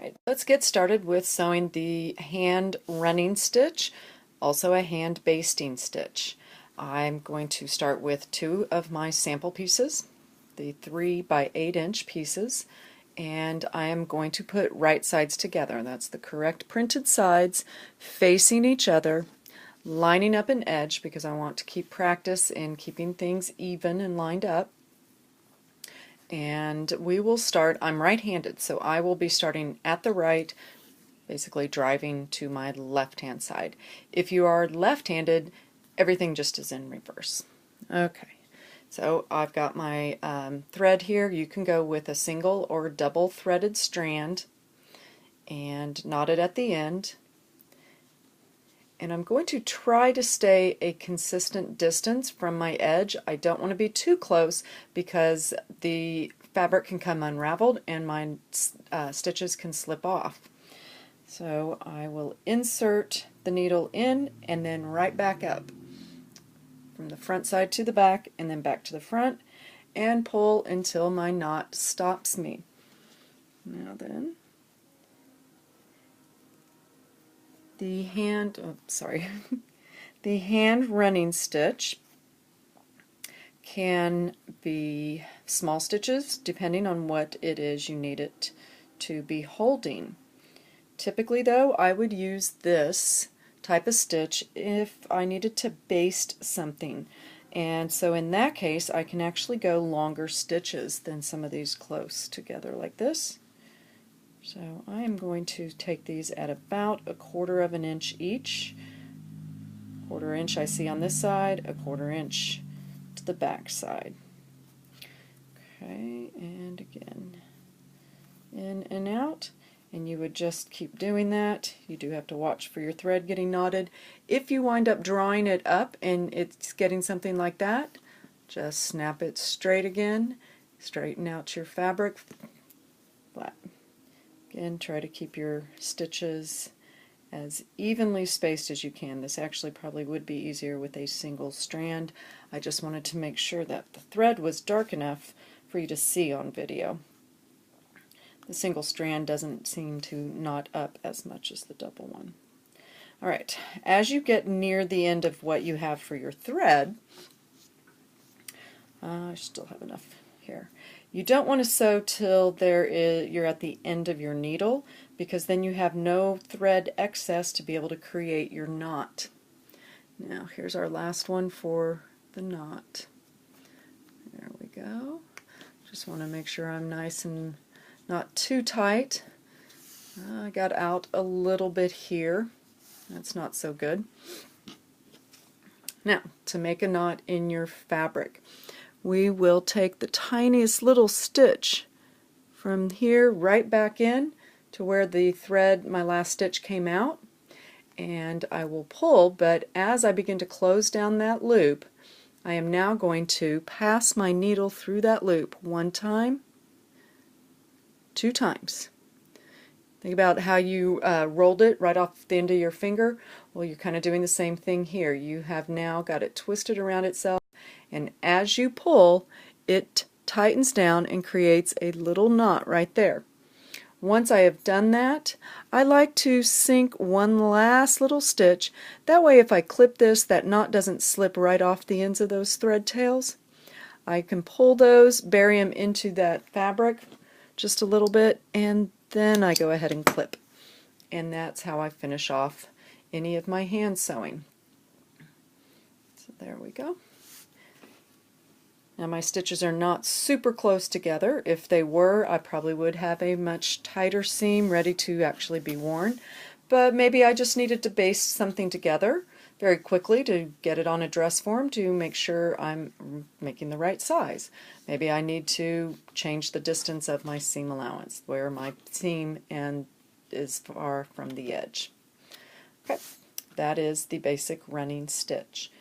Alright, let's get started with sewing the hand running stitch, also a hand basting stitch. I'm going to start with two of my sample pieces, the 3 by 8 inch pieces, and I am going to put right sides together. That's the correct printed sides facing each other, lining up an edge because I want to keep practice in keeping things even and lined up. And we will start, I'm right-handed, so I will be starting at the right, basically driving to my left-hand side. If you are left-handed, everything just is in reverse. Okay, so I've got my thread here. You can go with a single or double threaded strand and knot it at the end. And I'm going to try to stay a consistent distance from my edge. I don't want to be too close because the fabric can come unraveled and my stitches can slip off. So I will insert the needle in and then right back up from the front side to the back and then back to the front and pull until my knot stops me. Now then, the hand running stitch can be small stitches depending on what it is you need it to be holding. Typically though, I would use this type of stitch if I needed to baste something, and so in that case I can actually go longer stitches than some of these close together like this. So I am going to take these at about 1/4 of an inch each. 1/4 inch I see on this side, 1/4 inch to the back side. Okay, and again, in and out, and you would just keep doing that. You do have to watch for your thread getting knotted. If you wind up drawing it up and it's getting something like that, just snap it straight again, straighten out your fabric flat. Again, try to keep your stitches as evenly spaced as you can. This actually probably would be easier with a single strand. I just wanted to make sure that the thread was dark enough for you to see on video. The single strand doesn't seem to knot up as much as the double one. Alright, as you get near the end of what you have for your thread, I still have enough here. You don't want to sew till you're at the end of your needle, because then you have no thread excess to be able to create your knot. Now here's our last one for the knot. There we go. Just want to make sure I'm nice and not too tight. I got out a little bit here. That's not so good. Now, to make a knot in your fabric, we will take the tiniest little stitch from here right back in to where the thread, my last stitch, came out, and I will pull, but as I begin to close down that loop, I am now going to pass my needle through that loop 1 time, 2 times. Think about how you rolled it right off the end of your finger. Well, you're kind of doing the same thing here. You have now got it twisted around itself, and as you pull, it tightens down and creates a little knot right there. Once I have done that, I like to sink one last little stitch. That way if I clip this, that knot doesn't slip right off the ends of those thread tails. I can pull those, bury them into that fabric just a little bit, and then I go ahead and clip. And that's how I finish off any of my hand sewing. So there we go. Now my stitches are not super close together. If they were, I probably would have a much tighter seam ready to actually be worn. But maybe I just needed to baste something together very quickly to get it on a dress form to make sure I'm making the right size. Maybe I need to change the distance of my seam allowance, where my seam is far from the edge. Okay, that is the basic running stitch.